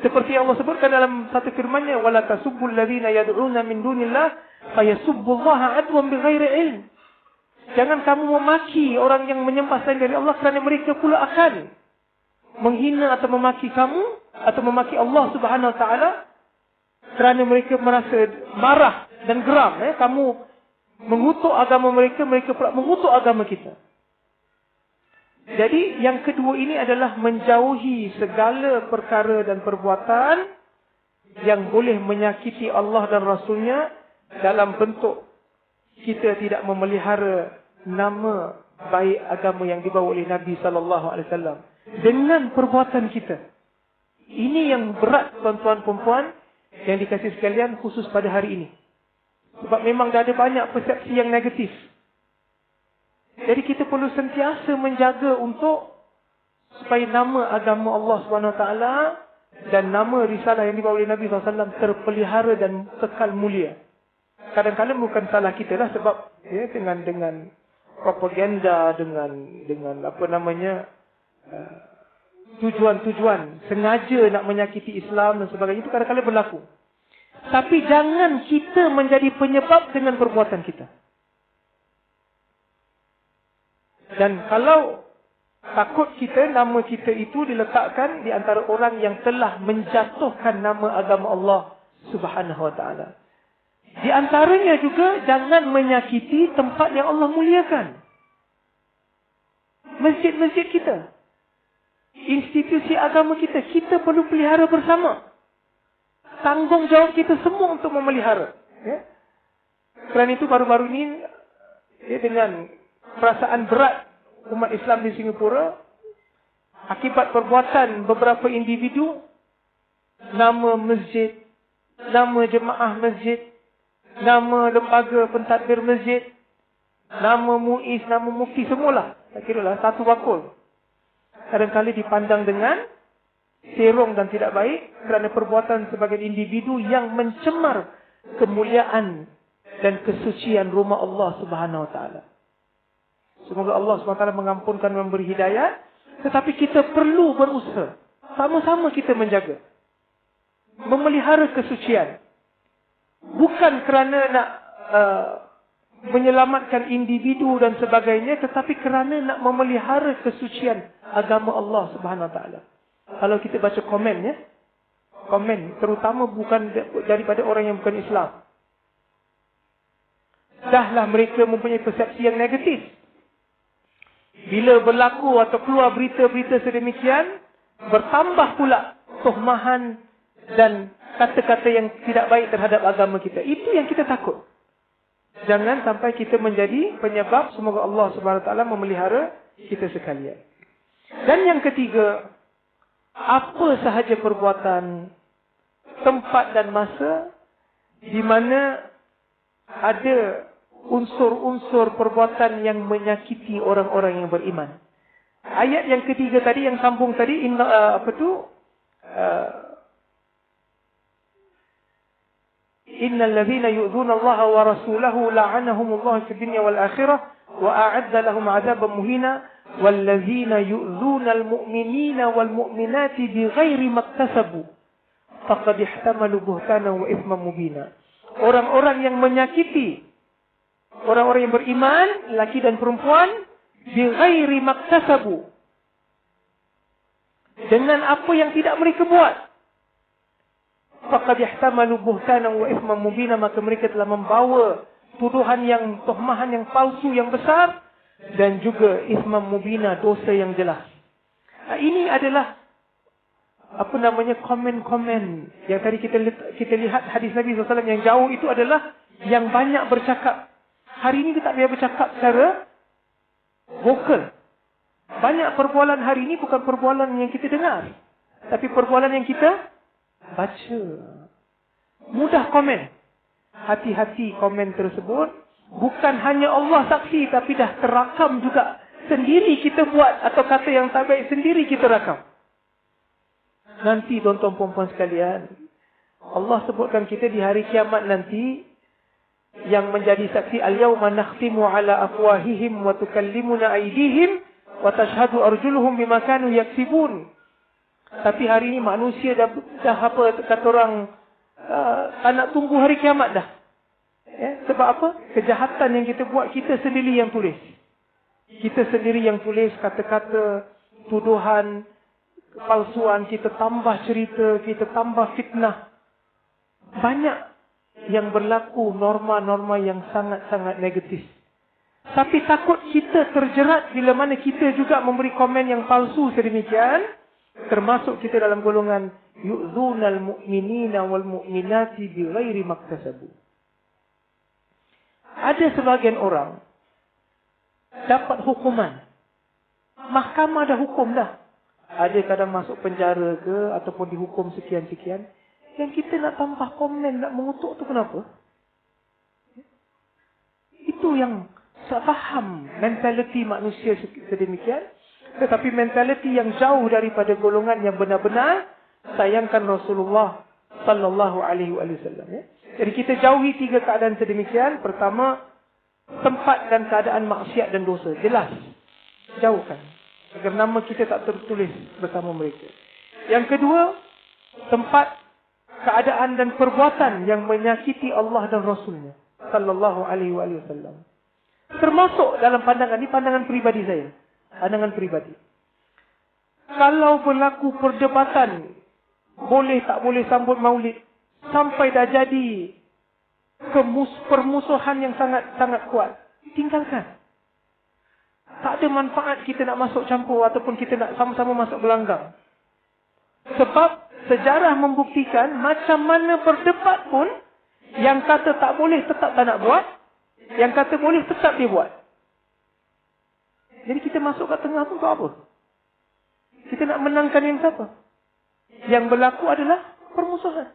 Seperti Allah sebutkan dalam satu firman-Nya, wala tasubbul ladzina yad'una min dunillah fayasubbullaha adwan bighairi ilm. Jangan kamu memaki orang yang menyembah selain dari Allah, kerana mereka pula akan menghina atau memaki kamu atau memaki Allah Subhanahu Wa Taala, kerana mereka merasa marah dan geram. Kamu mengutuk agama mereka, mereka pula mengutuk agama kita. Jadi yang kedua ini adalah menjauhi segala perkara dan perbuatan yang boleh menyakiti Allah dan Rasulnya, dalam bentuk kita tidak memelihara nama baik agama yang dibawa oleh Nabi SAW dengan perbuatan kita. Ini yang berat, tuan-tuan perempuan yang dikasihi sekalian, khusus pada hari ini. Sebab memang dah ada banyak persepsi yang negatif. Jadi kita perlu sentiasa menjaga untuk supaya nama agama Allah SWT dan nama risalah yang dibawa oleh Nabi SAW terpelihara dan kekal mulia. Kadang-kadang bukan salah kita lah, sebab dengan propaganda, dengan apa namanya, tujuan-tujuan sengaja nak menyakiti Islam dan sebagainya, itu kadang-kadang berlaku. Tapi jangan kita menjadi penyebab dengan perbuatan kita. Dan kalau takut kita, nama kita itu diletakkan di antara orang yang telah menjatuhkan nama agama Allah Subhanahu Wa Taala. Di antaranya juga, jangan menyakiti tempat yang Allah muliakan. Masjid-masjid kita, institusi agama kita, kita perlu pelihara bersama. Tanggungjawab kita semua untuk memelihara. Kerana itu baru-baru ini, dengan perasaan berat umat Islam di Singapura, akibat perbuatan beberapa individu, nama masjid, nama jemaah masjid, nama lembaga pentadbir masjid, nama muiz, nama mufti, semualah, tak kira lah, satu bakul, kadang-kadang dipandang dengan serong dan tidak baik kerana perbuatan sebagai individu yang mencemar kemuliaan dan kesucian rumah Allah Subhanahu Wa Taala. Semoga Allah SWT mengampunkan dan memberi hidayah. Tetapi kita perlu berusaha, sama-sama kita menjaga, memelihara kesucian. Bukan kerana nak menyelamatkan individu dan sebagainya, tetapi kerana nak memelihara kesucian agama Allah Subhanahu Wa Taala. Kalau kita baca komen, komen terutama bukan daripada orang yang bukan Islam, dahlah mereka mempunyai persepsi yang negatif. Bila berlaku atau keluar berita-berita sedemikian, bertambah pula tuhmahan dan kata-kata yang tidak baik terhadap agama kita. Itu yang kita takut. Jangan sampai kita menjadi penyebab. Semoga Allah SWT memelihara kita sekalian. Dan yang ketiga, apa sahaja perbuatan, tempat dan masa di mana ada unsur-unsur perbuatan yang menyakiti orang-orang yang beriman. Ayat yang ketiga tadi, yang sambung tadi, innal ladzina yu'dzuna Allah wa rasulahu la'anahumullahu fid dunya wal akhirah wa a'adda lahum 'adzaban muhina wal ladzina yu'dzuna al mu'minina wal mu'minati bighairi maktasabu faqad ihtamalu buhtanan wa ithman mubina. Orang-orang yang menyakiti orang-orang yang beriman, laki dan perempuan, bighairi maktasabu, dengan apa yang tidak mereka buat, faqad ihtamalu buhtanan wa ithman mubina, maka mereka telah membawa tuduhan yang, tuhmahan yang palsu yang besar, dan juga ithman mubina, dosa yang jelas. Ini adalah komen-komen yang tadi kita lihat hadis Nabi SAW yang jauh itu adalah yang banyak bercakap. Hari ini kita tak biar bercakap secara vokal. Banyak perbualan hari ini bukan perbualan yang kita dengar, tapi perbualan yang kita baca. Mudah komen. Hati-hati komen tersebut. Bukan hanya Allah saksi, tapi dah terakam juga. Sendiri kita buat, atau kata yang tak baik sendiri kita rakam. Nanti tuan-tuan puan-puan sekalian, Allah sebutkan kita di hari kiamat nanti, yang menjadi saksi, al-yawma nakhtimu ala afwahihim wa tukallimuna aydihim wa tashhadu arjuluhum bima kanu yaksibun. Tapi hari ini manusia dah apa kata orang, tak nak tunggu hari kiamat dah. Sebab apa? Kejahatan yang kita buat, kita sendiri yang tulis. Kita sendiri yang tulis kata-kata, tuduhan, kepalsuan, kita tambah cerita, kita tambah fitnah. Banyak yang berlaku norma-norma yang sangat-sangat negatif. Tapi takut kita terjerat bila mana kita juga memberi komen yang palsu sedemikian, termasuk kita dalam golongan yu'zunal mu'minina wal mu'minati bighairi maktasabu. Ada sebagian orang dapat hukuman. Mahkamah dah hukum dah. Ada kadang masuk penjara ke ataupun dihukum sekian-sekian. Yang kita nak tambah komen, nak mengutuk tu kenapa? Itu yang tak faham mentaliti manusia sedemikian. Tetapi mentaliti yang jauh daripada golongan yang benar-benar sayangkan Rasulullah sallallahu alaihi wasallam. Jadi kita jauhi 3 keadaan sedemikian. Pertama, tempat dan keadaan maksiat dan dosa. Jelas. Jauhkan. Agar nama kita tak tertulis bersama mereka. Yang kedua, tempat, keadaan dan perbuatan yang menyakiti Allah dan Rasulnya sallallahu alaihi wasallam. Termasuk dalam pandangan ini, pandangan peribadi saya. Pandangan peribadi. Kalau berlaku perdebatan, boleh tak boleh sambut maulid, sampai dah jadi permusuhan yang sangat-sangat kuat, tinggalkan. Tak ada manfaat kita nak masuk campur ataupun kita nak sama-sama masuk gelanggang. Sebab sejarah membuktikan macam mana berdebat pun, yang kata tak boleh tetap tak nak buat, yang kata boleh tetap dia buat. Jadi kita masuk kat tengah tu untuk apa? Kita nak menangkan yang siapa? Yang berlaku adalah permusuhan.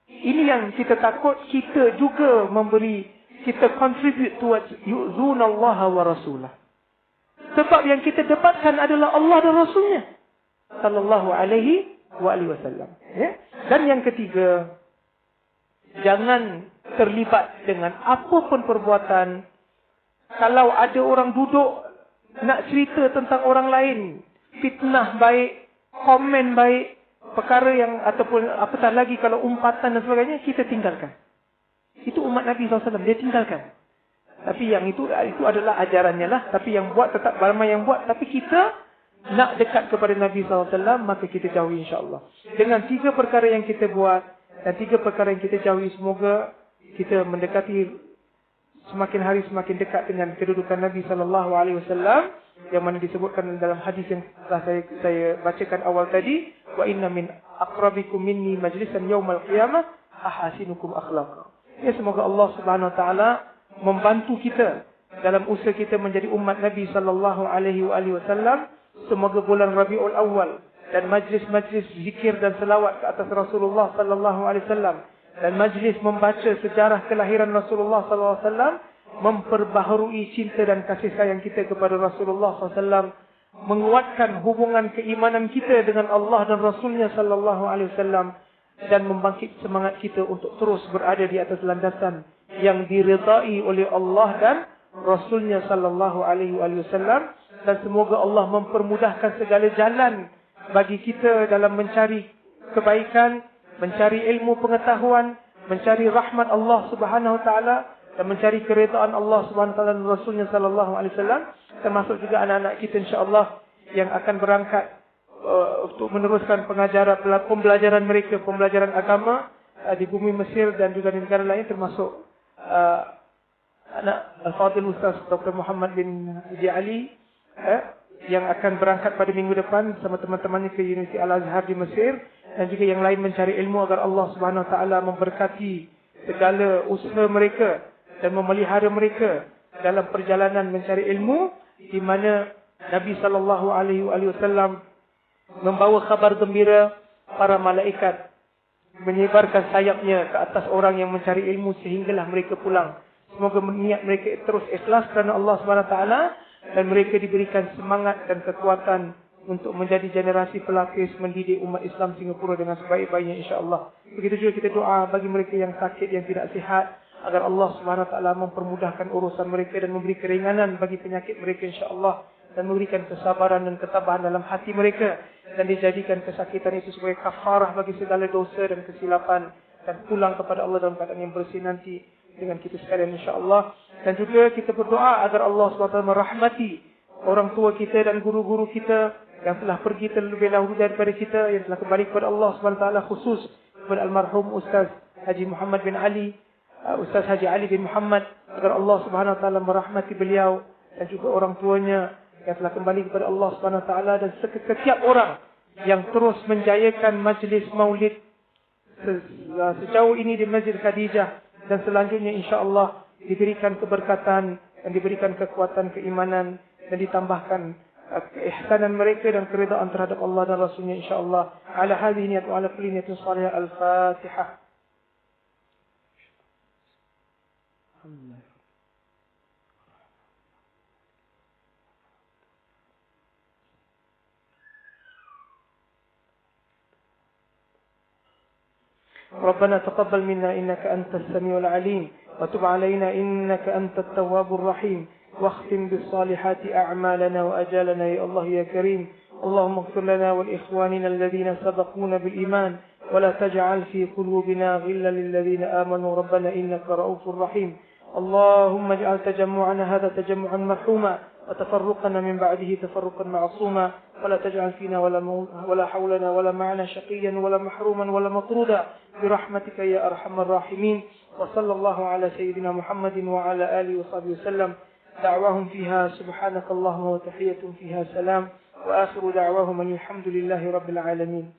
Ini yang kita takut, kita juga memberi, kita contribute towards yu'zunallaha wa rasulah. Sebab yang kita debatkan adalah Allah dan Rasulnya sallallahu alaihi wasallam. Dan yang ketiga, jangan terlibat dengan apapun perbuatan. Kalau ada orang duduk nak cerita tentang orang lain, fitnah baik, komen baik, perkara yang ataupun apatah lagi kalau umpatan dan sebagainya, kita tinggalkan. Itu umat Nabi SAW, dia tinggalkan. Tapi yang itu adalah ajarannya lah. Tapi yang buat tetap ramai yang buat. Tapi kita nak dekat kepada Nabi SAW, maka kita jauhi insyaAllah. Dengan 3 perkara yang kita buat dan 3 perkara yang kita jauhi, semoga kita mendekati semakin hari semakin dekat dengan kedudukan Nabi SAW, yang mana disebutkan dalam hadis yang telah saya bacakan awal tadi, wa inna min aqrabikum minni majlisan yaumal qiyamah ahasinukum akhlaqa. Ya, semoga Allah Subhanahu wa taala membantu kita dalam usaha kita menjadi umat Nabi SAW. Semoga bulan Rabiul Awal dan majlis-majlis zikir dan selawat ke atas Rasulullah SAW dan majlis membaca sejarah kelahiran Rasulullah SAW memperbaharui cinta dan kasih sayang kita kepada Rasulullah SAW, menguatkan hubungan keimanan kita dengan Allah dan Rasulnya SAW, dan membangkit semangat kita untuk terus berada di atas landasan yang diridai oleh Allah dan Rasulnya SAW. Dan semoga Allah mempermudahkan segala jalan bagi kita dalam mencari kebaikan, mencari ilmu pengetahuan, mencari rahmat Allah Subhanahu Wa Taala dan mencari keredaan Allah Subhanahu Wa Taala dan Rasulnya SAW. Termasuk juga anak-anak kita insya-Allah yang akan berangkat untuk meneruskan pembelajaran mereka, pembelajaran agama di bumi Mesir dan juga di negara lain, termasuk anak Al-Fadhil Ustaz Dr. Muhammad bin Haji Ali yang akan berangkat pada minggu depan sama teman-temannya ke Universiti Al-Azhar di Mesir, dan juga yang lain mencari ilmu agar Allah Subhanahu Wa Taala memberkati segala usaha mereka dan memelihara mereka dalam perjalanan mencari ilmu, di mana Nabi sallallahu alaihi wasallam membawa kabar gembira, para malaikat menyebarkan sayapnya ke atas orang yang mencari ilmu sehinggalah mereka pulang. Semoga niat mereka terus ikhlas kerana Allah Subhanahu Wa Taala dan mereka diberikan semangat dan kekuatan untuk menjadi generasi pelapis mendidik umat Islam Singapura dengan sebaik-baiknya insya-Allah. Begitu juga kita doa bagi mereka yang sakit, yang tidak sihat. agar Allah Subhanahu Wa Taala mempermudahkan urusan mereka dan memberi keringanan bagi penyakit mereka insya-Allah, dan memberikan kesabaran dan ketabahan dalam hati mereka, dan dijadikan kesakitan itu sebagai kafarah bagi segala dosa dan kesilapan, dan pulang kepada Allah dalam keadaan yang bersih nanti dengan kita sekalian insya-Allah. Dan juga kita berdoa agar Allah SWT merahmati orang tua kita dan guru-guru kita yang telah pergi terlebih dahulu daripada kita, yang telah kembali kepada Allah SWT, khusus kepada almarhum Ustaz Haji Muhammad bin Ali, Ustaz Haji Ali bin Muhammad, agar Allah Subhanahu Wa Taala merahmati beliau dan juga orang tuanya yang telah kembali kepada Allah Subhanahu Wa Taala, dan setiap orang yang terus menjayakan majlis maulid sejauh ini di Masjid Khadijah dan selanjutnya insya-Allah diberikan keberkatan dan diberikan kekuatan keimanan dan ditambahkan keihsanan mereka dan keridaan terhadap Allah dan Rasulnya insya-Allah. Ala hadhihi niyat wa ala kulli niyatin salihah. Al-Fatihah. Alhamdulillah. ربنا تقبل منا إنك أنت السميع العليم وتب علينا إنك أنت التواب الرحيم واختم بالصالحات أعمالنا وأجالنا يا الله يا كريم. اللهم اغفر لنا ولإخواننا الذين سبقونا بالإيمان ولا تجعل في قلوبنا غلا للذين آمنوا ربنا إنك رؤوف رحيم. اللهم اجعل تجمعنا هذا تجمعا مرحوما وتفرقنا من بعده تفرقا معصوما ولا تجعل فينا ولا حولنا ولا معنا شقيا ولا محروما ولا مطرودا برحمتك يا أرحم الراحمين. وصلى الله على سيدنا محمد وعلى آله وصحبه وسلم. دعواهم فيها سبحانك اللهم وتحية فيها سلام وآخر دعواهم أن الحمد لله رب العالمين.